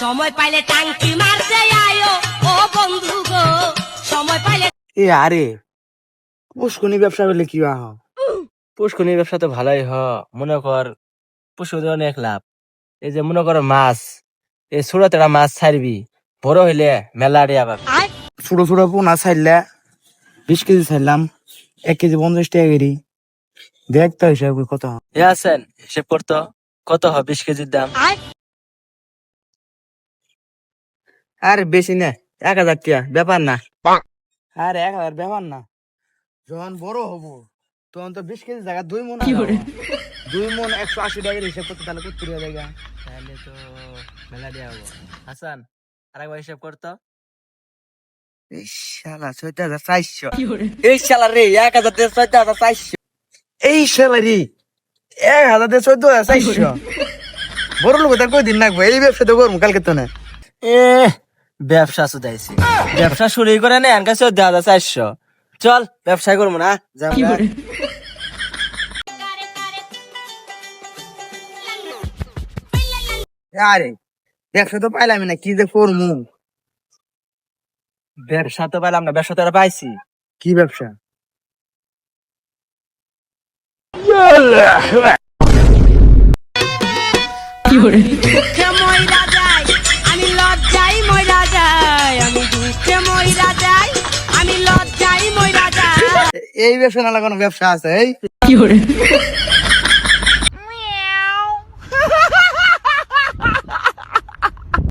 সময় পাইলে টাঙ্কি মারতে আয়ো ও বন্ধু গো, সময় পাইলে। এ আরে পুষ্কনি ব্যবসা করলে কি হয়? পুষ্কনির ব্যবসা তো ভালোই মনে কর পুষ্করে অনেক লাভ। এই যে মনে কর মাছ, এই ছোট তেড়া মাছ ছাড়বি, বড় হইলে মেলা রে আবার। ছোট ছোট পোনা ছাড়লে 20 কেজি ছাড়লাম, 1 কেজি 50 টাকা করি। দেখতে হিসাব কত হয়। এ আছেন হিসেব করতো কত হয় 20 কেজির দাম? আরে বেশি না, 1000 টাকা ব্যাপার না। আরে 1000 ব্যাপার না, যখন বড় হবো তখন তো 20 কেজি জায়গা 2 মন 2 মন 180 টাকার হিসাব করতে তাহলে কত টাকা জায়গা? তাহলে তো মেলা দেওয়া হবো। হাসান আরেকবার হিসেব করতো। এই শালা 6400। এই শালা রে 1000 দিয়ে 6400। এই শালা রে 1000 দিয়ে 14400। বড় লোক তার কই দিন লাগবে, এই ব্যবসা তো করবো কালকে তো না। এ ব্যবসা শুধাইছি, ব্যবসা শুরু করে না এর কাছে 4,400। চল ব্যবসা করবো না, যা আমরা। আরে ব্যবসা তো পাইলাম না, কি যে করবো? ব্যবসা তো পাইলাম না, ব্যবসা তো আর পাইছি। কি ব্যবসা? দুঃখে মইরা যাই আমি, লজ্জাই মইরা যাই আমি, দুঃখে মইরা যাই আমি, লজ্জাই মইরা যাই। এই ব্যবসা না লাগানো ব্যবসা আছে এই